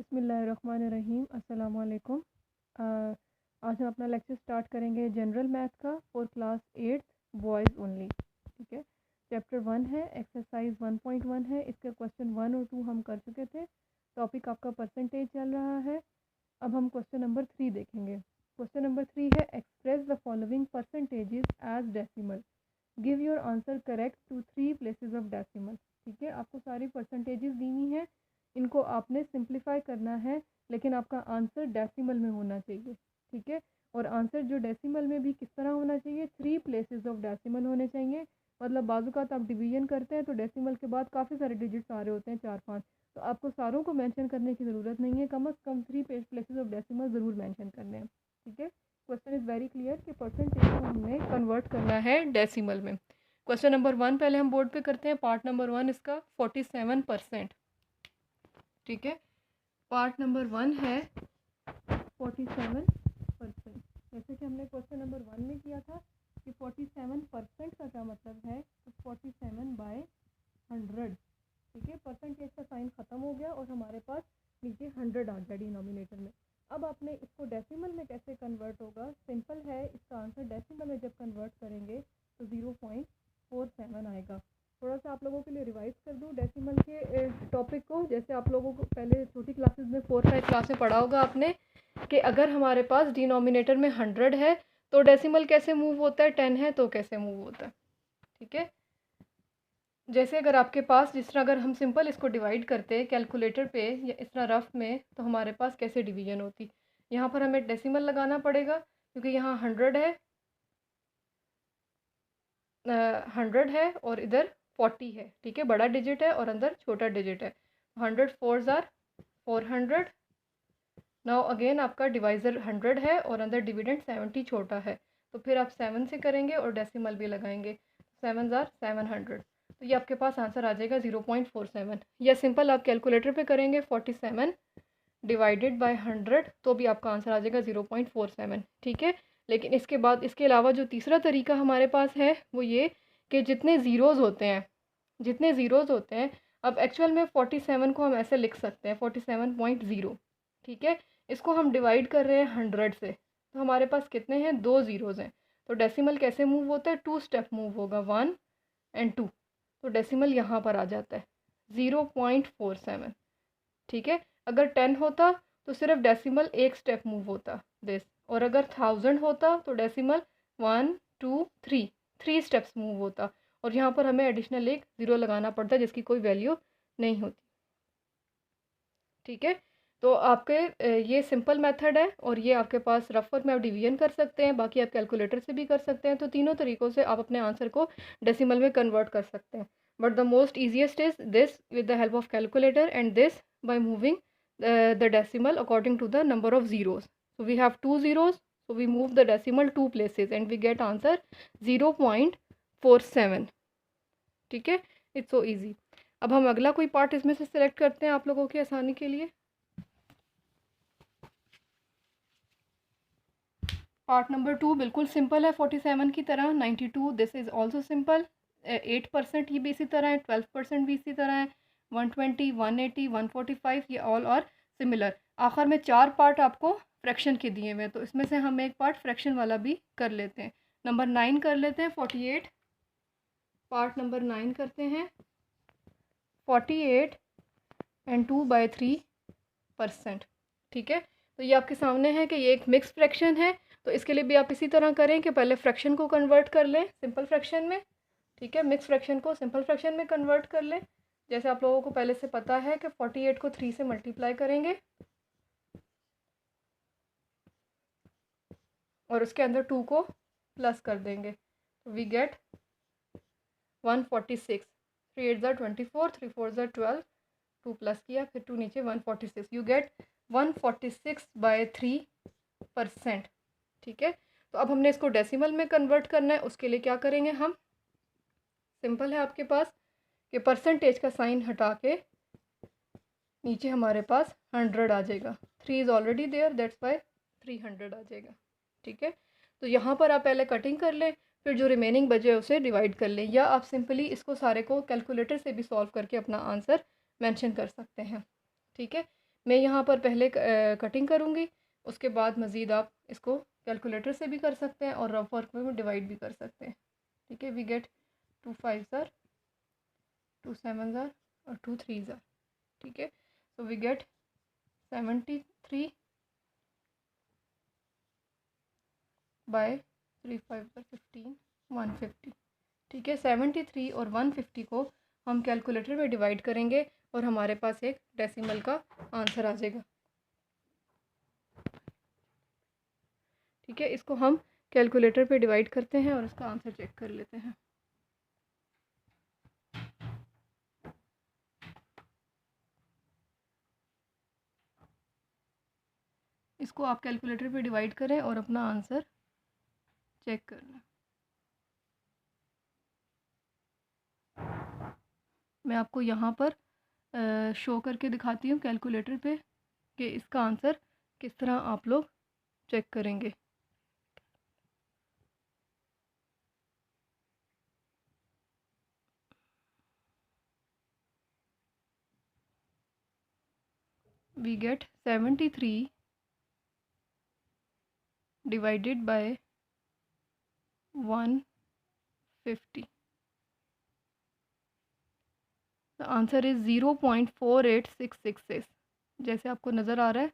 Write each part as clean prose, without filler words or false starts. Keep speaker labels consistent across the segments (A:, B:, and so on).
A: बिस्मिल्लाहिर्रहमानिर्रहीम। अस्सलाम वालेकुम। आज हम अपना लेक्चर स्टार्ट करेंगे जनरल मैथ का फॉर क्लास 8 बॉयज़ ओनली। ठीक है, चैप्टर 1 है, एक्सरसाइज 1.1 है। इसके क्वेश्चन 1 और 2 हम कर चुके थे। टॉपिक आपका परसेंटेज चल रहा है। अब हम क्वेश्चन नंबर 3 देखेंगे। क्वेश्चन नंबर 3 है, express the following percentages as decimal, give your answer correct to 3 places of decimal. ठीक है, आपको सारी परसेंटेजेस दी हुई हैं, इनको आपने सिंप्लीफाई करना है, लेकिन आपका आंसर डेसिमल में होना चाहिए। ठीक है, और आंसर जो डेसिमल में भी किस तरह होना चाहिए, 3 प्लेसेस ऑफ डेसिमल होने चाहिए। मतलब बाज़ात आप डिवीजन करते हैं तो डेसिमल के बाद काफ़ी सारे डिजिट्स आ रहे होते हैं, 4-5, तो आपको सारों को मेंशन करने की ज़रूरत नहीं है, कम से कम 3 प्लेसेस ऑफ डेसिमल ज़रूर मेंशन करने हैं। ठीक है, क्वेश्चन इज़ वेरी क्लियर कि परसेंटेज को हमने कन्वर्ट करना है डेसिमल में। क्वेश्चन नंबर 1 पहले हम बोर्ड पे करते हैं। पार्ट नंबर 1 इसका 47%। ठीक है, पार्ट नंबर 1 है 47%। जैसे कि हमने क्वेश्चन नंबर 1 में किया था कि 47% का क्या मतलब है, तो 47/100। ठीक है, परसेंटेज का साइन ख़त्म हो गया और हमारे पास नीचे 100 आ गया डिनोमिनेटर में। अब आपने इसको डेसिमल में कैसे कन्वर्ट होगा, सिंपल है, इसका आंसर डेसिमल में जब कन्वर्ट करेंगे तो 0.47 आएगा। थोड़ा सा आप लोगों के लिए रिवाइज कर दूं डेसिमल के टॉपिक को। जैसे आप लोगों को पहले छोटी क्लासेस में 4-5 क्लास में पढ़ा होगा आपने कि अगर हमारे पास डिनोमिनेटर में 100 है तो डेसिमल कैसे मूव होता है, 10 है तो कैसे मूव होता है। ठीक है, जैसे अगर आपके पास, जिस तरह अगर हम सिंपल इसको डिवाइड करते हैं कैलकुलेटर पे या इस तरह रफ में, तो हमारे पास कैसे डिवीजन होती। यहाँ पर हमें डेसिमल लगाना पड़ेगा क्योंकि यहाँ 100 है, 100 है और इधर 40 है। ठीक है, बड़ा डिजिट है और अंदर छोटा डिजिट है। 100 4s आर 400। नाउ अगेन आपका डिवाइज़र 100 है और अंदर डिविडेंड 70 छोटा है, तो फिर आप 7 से करेंगे और डेसिमल भी लगाएंगे। 7s आर 700, तो ये आपके पास आंसर आ जाएगा 0.47। या सिंपल आप कैलकुलेटर पे करेंगे 47 डिवाइडेड बाय 100, तो भी आपका आंसर आ जाएगा 0.47। ठीक है, लेकिन इसके बाद इसके अलावा जो तीसरा तरीका हमारे पास है वो ये कि जितने ज़ीरोज़ होते हैं, जितने ज़ीरोज़ होते हैं, अब एक्चुअल में 47 को हम ऐसे लिख सकते हैं 47.0। ठीक है, इसको हम डिवाइड कर रहे हैं 100 से, तो हमारे पास कितने हैं, 2 ज़ीरोज़ हैं। तो डेसिमल कैसे मूव होता है, 2 स्टेप मूव होगा, 1 और 2, तो डेसिमल यहाँ पर आ जाता है 0.47। ठीक है, अगर 10 होता तो सिर्फ डेसिमल एक स्टेप मूव होता दिस, और अगर 1000 होता तो डेसिमल 1 2 3 3 स्टेप्स मूव होता, और यहाँ पर हमें एडिशनल एक ज़ीरो लगाना पड़ता है जिसकी कोई वैल्यू नहीं होती। ठीक है, तो आपके ये सिंपल मेथड है और ये आपके पास रफर में आप डिवीजन कर सकते हैं, बाकी आप कैलकुलेटर से भी कर सकते हैं। तो तीनों तरीक़ों से आप अपने आंसर को डेसिमल में कन्वर्ट कर सकते हैं, but the most easiest is this with the help of calculator and this by moving the decimal according to the number of zeros. So we have 2 zeros, so we move the decimal 2 places and we get answer 0.47. ठीक है, it's so easy. अब हम अगला कोई part इसमें से select करते हैं आप लोगों की आसानी के लिए। पार्ट नंबर 2 बिल्कुल सिंपल है 47 की तरह। 92 दिस इज़ ऑल्सो सिंपल। 8% ये भी इसी तरह है, 12% भी इसी तरह है, 120 180 145 ये ऑल और सिमिलर। आखिर में 4 पार्ट आपको फ्रैक्शन के दिए हुए हैं, तो इसमें से हम एक पार्ट फ्रैक्शन वाला भी कर लेते हैं। नंबर 9 कर लेते हैं, 48। पार्ट नंबर 9 करते हैं, 48 एंड 2/3%। ठीक है, तो ये आपके सामने है कि ये एक मिक्स फ्रैक्शन है, तो इसके लिए भी आप इसी तरह करें कि पहले फ्रैक्शन को कन्वर्ट कर लें सिंपल फ्रैक्शन में। ठीक है, मिक्स फ्रैक्शन को सिंपल फ्रैक्शन में कन्वर्ट कर लें। जैसे आप लोगों को पहले से पता है कि 48 को 3 से मल्टीप्लाई करेंगे और उसके अंदर 2 को प्लस कर देंगे, तो वी गेट 146। 3 8 ज़ा 24, 3 4 ज़ा 12, 2 प्लस किया, फिर 2 नीचे, 146। You get 146/3%। ठीक है, तो अब हमने इसको डेसिमल में कन्वर्ट करना है। उसके लिए क्या करेंगे हम, सिंपल है आपके पास कि परसेंटेज का साइन हटा के नीचे हमारे पास 100 आ जाएगा। 3 is already there, that's why 300 आ जाएगा। ठीक है, तो यहाँ पर आप पहले कटिंग कर लें, फिर जो रिमेनिंग बचे उसे डिवाइड कर लें, या आप सिंपली इसको सारे को कैलकुलेटर से भी सॉल्व करके अपना आंसर मेंशन कर सकते हैं। ठीक है, मैं यहाँ पर पहले कटिंग करूँगी, उसके बाद मज़ीद आप इसको कैलकुलेटर से भी कर सकते हैं और रफ वर्क में डिवाइड भी कर सकते हैं। ठीक है, वी गेट 2 5 ज़ार, 2 7 ज़ार और 2 3 ज़ार। ठीक है, सो वी गेट 73 बाय 3 5 15 150। ठीक है, 73 और 150 को हम कैलकुलेटर में डिवाइड करेंगे और हमारे पास एक डेसिमल का आंसर आ जाएगा। ठीक है, इसको हम कैलकुलेटर पे डिवाइड करते हैं और इसका आंसर चेक कर लेते हैं। इसको आप कैलकुलेटर पे डिवाइड करें और अपना आंसर चेक कर लें। मैं आपको यहाँ पर शो करके दिखाती हूँ कैलकुलेटर पे कि इसका आंसर किस तरह आप लोग चेक करेंगे। We get 73 divided by 150। The answer is 0.4866। जैसे आपको नज़र आ रहा है,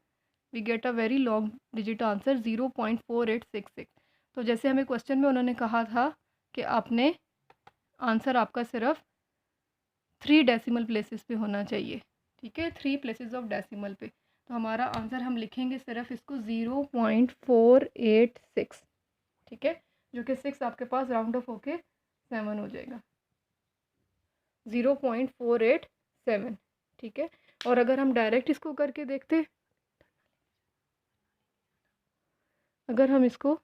A: we get a very long digit answer 0.4866। तो जैसे हमें क्वेश्चन में उन्होंने कहा था कि आपने आंसर आपका सिर्फ 3 डेसिमल प्लेसेस पे होना चाहिए। ठीक है, 3 प्लेसेस ऑफ डेसिमल पे, तो हमारा आंसर हम लिखेंगे सिर्फ इसको 0.486। ठीक है, जो कि 6 आपके पास राउंड ऑफ होके 7 हो जाएगा, 0.487। ठीक है, और अगर हम डायरेक्ट इसको करके देखते, अगर हम इसको,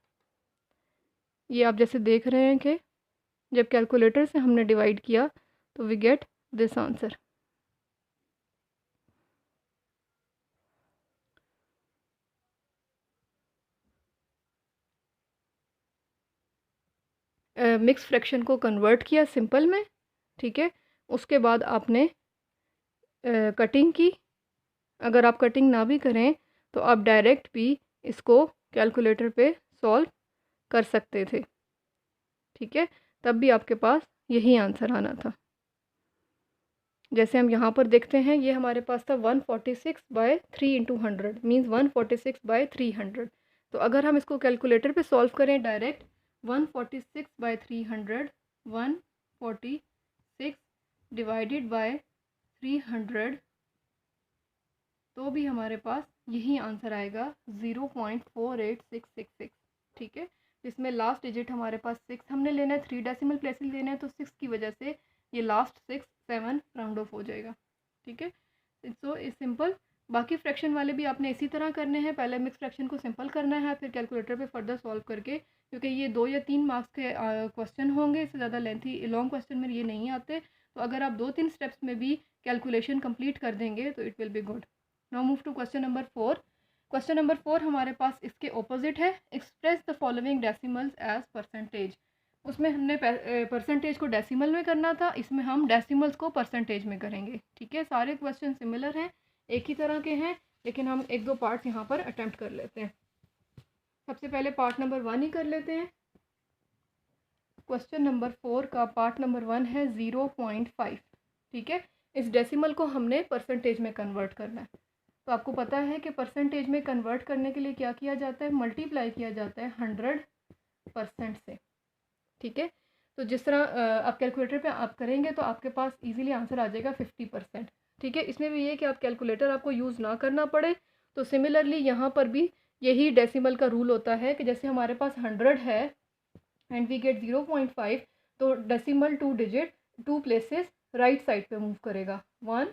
A: ये आप जैसे देख रहे हैं कि जब कैलकुलेटर से हमने डिवाइड किया तो we get this answer. Mix fraction को कन्वर्ट किया सिंपल में। ठीक है, उसके बाद आपने कटिंग की। अगर आप कटिंग ना भी करें तो आप डायरेक्ट भी इसको कैलकुलेटर पे सॉल्व कर सकते थे। ठीक है, तब भी आपके पास यही आंसर आना था। जैसे हम यहाँ पर देखते हैं, ये हमारे पास था 146 बाय 3 इंटू 100 मीन्स 146 बाय 300। तो अगर हम इसको कैलकुलेटर पे सॉल्व करें डायरेक्ट, 146 बाय 300, 146 डिवाइडेड बाय 300, तो भी हमारे पास यही आंसर आएगा 0.48666। ठीक है, इसमें लास्ट डिजिट हमारे पास 6 हमने लेना है, 3 डेसिमल प्लेसेस लेने हैं, तो 6 की वजह से ये लास्ट 6 7 राउंड ऑफ हो जाएगा। ठीक है, सो इज सिंपल। बाकी फ्रैक्शन वाले भी आपने इसी तरह करने हैं, पहले मिक्स फ्रैक्शन को सिंपल करना है, फिर कैलकुलेटर पे फर्दर सॉल्व करके, क्योंकि ये 2 या 3 मार्क्स के क्वेश्चन होंगे, इससे ज़्यादा लेंथी लॉन्ग क्वेश्चन में ये नहीं आते। तो अगर आप 2-3 स्टेप्स में भी कैलकुलेशन कंप्लीट कर देंगे तो it will be good. Now move to question number 4। Question number 4 हमारे पास इसके ऑपोजिट है। Express the following decimals as percentage. उसमें हमने परसेंटेज को डेसिमल में करना था, इसमें हम डेसिमल्स को परसेंटेज में करेंगे। ठीक है, सारे क्वेश्चन सिमिलर हैं, एक ही तरह के हैं, लेकिन हम 1-2 पार्ट्स यहाँ पर अटैम्प्ट कर लेते हैं। सबसे पहले पार्ट नंबर 1 ही कर लेते हैं। क्वेश्चन नंबर 4 का पार्ट नंबर 1 है 0.5। ठीक है, इस डेसिमल को हमने परसेंटेज में कन्वर्ट करना है। तो आपको पता है कि परसेंटेज में कन्वर्ट करने के लिए क्या किया जाता है, मल्टीप्लाई किया जाता है 100% से। ठीक है, तो जिस तरह आप कैलकुलेटर पे आप करेंगे तो आपके पास इजीली आंसर आ जाएगा 50%। ठीक है, इसमें भी ये कि आप कैलकुलेटर आपको यूज़ ना करना पड़े। तो सिमिलरली यहाँ पर भी यही डेसिमल का रूल होता है कि जैसे हमारे पास 100 है एंड वी गेट 0.5, तो decimal 2 digit 2 places right side पे मूव करेगा, 1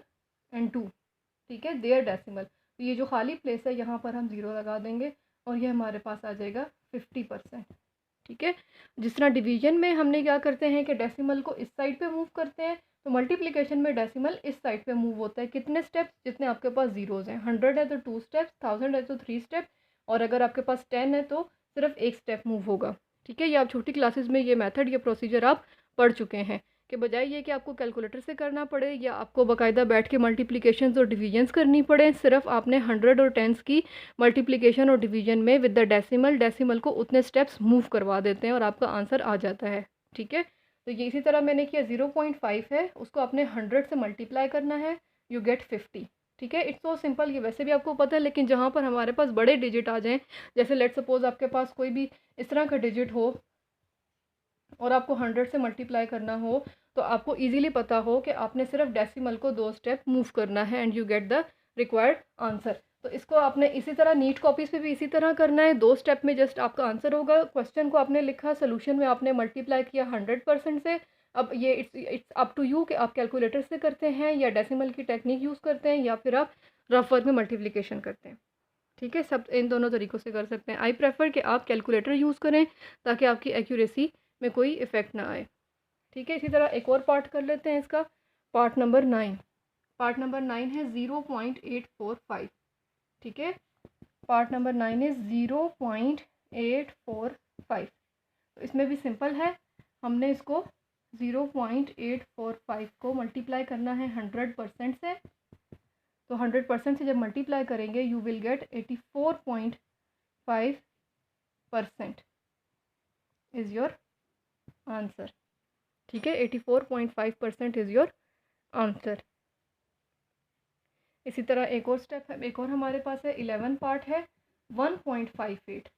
A: एंड 2। ठीक है, देयर डेसिमल, तो ये जो खाली प्लेस है यहाँ पर हम 0 लगा देंगे और ये हमारे पास आ जाएगा 50%। ठीक है, जिस तरह डिवीजन में हमने क्या करते हैं कि डेसिमल को इस साइड पे मूव करते हैं, तो मल्टीप्लिकेशन में डेसिमल इस साइड पे मूव होता है। कितने स्टेप्स, जितने आपके पास जीरोज हैं। 100 है तो 2 स्टेप्स, 1000 है तो 3 स्टेप, और अगर आपके पास 10 है तो सिर्फ 1 स्टेप मूव होगा। ठीक है, ये आप छोटी क्लासेस में ये मेथड, ये प्रोसीजर आप पढ़ चुके हैं कि बजाय ये कि आपको कैलकुलेटर से करना पड़े या आपको बाकायदा बैठ के मल्टीप्लिकेशंस और डिवीजन्स करनी पड़े, सिर्फ आपने 100 और टेंस की मल्टीप्लिकेशन और डिवीजन में विद द डेसिमल को उतने स्टेप्स मूव करवा देते हैं और आपका आंसर आ जाता है। ठीक है, तो ये इसी तरह मैंने किया 0.5 है, उसको आपने 100 से मल्टीप्लाई करना है, यू गेट 50। ठीक है, इट्स सो सिंपल, ये वैसे भी आपको पता है, लेकिन जहाँ पर हमारे पास बड़े डिजिट आ जाएं, जैसे लेट सपोज आपके पास कोई भी इस तरह का डिजिट हो और आपको 100 से मल्टीप्लाई करना हो, तो आपको इजीली पता हो कि आपने सिर्फ डेसिमल को 2 स्टेप मूव करना है and you get the required answer. तो इसको आपने इसी तरह नीट कॉपीज़ पे भी इसी तरह करना है, 2 स्टेप में जस्ट आपका आंसर होगा। क्वेश्चन को आपने लिखा, सोल्यूशन में आपने मल्टीप्लाई किया 100% से। अब ये इट्स अप टू यू कि आप कैलकुलेटर से करते हैं या डेसिमल की टेक्निक यूज़ करते हैं या फिर आप रफ वर्क में मल्टीप्लिकेशन करते हैं। ठीक है, सब इन दोनों तरीक़ों से कर सकते हैं। आई प्रेफर कि आप कैलकुलेटर यूज़ करें ताकि आपकी एक्यूरेसी में कोई इफ़ेक्ट ना आए। ठीक है, इसी तरह एक और पार्ट कर लेते हैं इसका, पार्ट नंबर 9। पार्ट नंबर 9 है 0.845। ठीक है, पार्ट नंबर 9 इज़ 0.845। तो इसमें भी सिंपल है, हमने इसको 0.845 को मल्टीप्लाई करना है 100% से। तो 100% से जब मल्टीप्लाई करेंगे you will get 84.5% is your answer. ठीक है, 84.5% इज़ योर आंसर। इसी तरह एक और स्टेप है, एक और हमारे पास है 11 पार्ट है 1.58।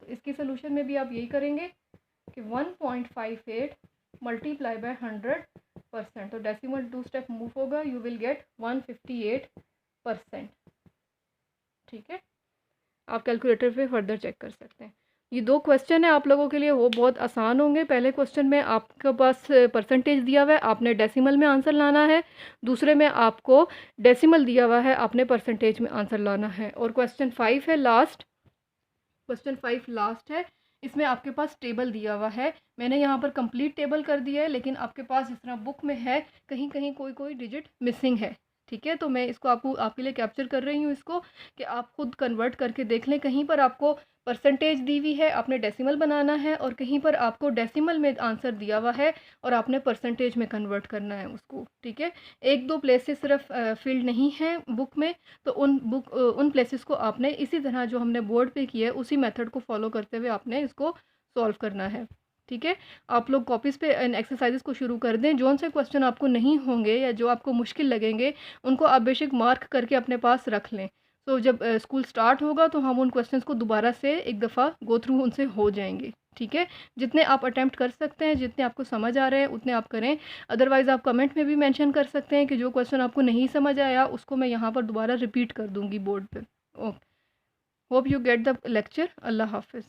A: तो इसकी सोल्यूशन में भी आप यही करेंगे कि 1.58 मल्टीप्लाई बाय 100%, तो डेसिमल 2 स्टेप मूव होगा, यू विल गेट 158%। ठीक है, आप कैलकुलेटर पे फर्दर चेक कर सकते हैं। ये 2 क्वेश्चन है आप लोगों के लिए, वो बहुत आसान होंगे। पहले क्वेश्चन में आपके पास परसेंटेज दिया हुआ है, आपने डेसिमल में आंसर लाना है। दूसरे में आपको डेसिमल दिया हुआ है, आपने परसेंटेज में आंसर लाना है। और क्वेश्चन 5 है लास्ट, क्वेश्चन 5 लास्ट है, इसमें आपके पास टेबल दिया हुआ है। मैंने यहाँ पर कंप्लीट टेबल कर दिया है, लेकिन आपके पास जिस तरह बुक में है कहीं कहीं कोई डिजिट मिसिंग है। ठीक है, तो मैं इसको आपके लिए कैप्चर कर रही हूँ इसको, कि आप खुद कन्वर्ट करके देख लें। कहीं पर आपको परसेंटेज दी हुई है, आपने डेसिमल बनाना है, और कहीं पर आपको डेसिमल में आंसर दिया हुआ है और आपने परसेंटेज में कन्वर्ट करना है उसको। ठीक है, 1-2 प्लेसेस सिर्फ फील्ड नहीं है बुक में, तो उन प्लेसेस को आपने इसी तरह जो हमने बोर्ड पे किया है उसी मेथड को फॉलो करते हुए आपने इसको सॉल्व करना है। ठीक है, आप लोग कॉपीज़ पे इन एक्सरसाइजेस को शुरू कर दें। जोन से क्वेश्चन आपको नहीं होंगे या जो आपको मुश्किल लगेंगे उनको आप बेशक मार्क करके अपने पास रख लें। तो जब स्कूल स्टार्ट होगा तो हम उन क्वेश्चंस को दोबारा से एक दफ़ा गो थ्रू उनसे हो जाएंगे। ठीक है, जितने आप अटैम्प्ट कर सकते हैं, जितने आपको समझ आ रहे हैं उतने आप करें। अदरवाइज़ आप कमेंट में भी मेंशन कर सकते हैं कि जो क्वेश्चन आपको नहीं समझ आया उसको मैं यहाँ पर दोबारा रिपीट कर दूँगी बोर्ड पर। Okay, hope you get the lecture. अल्लाह हाफिज़।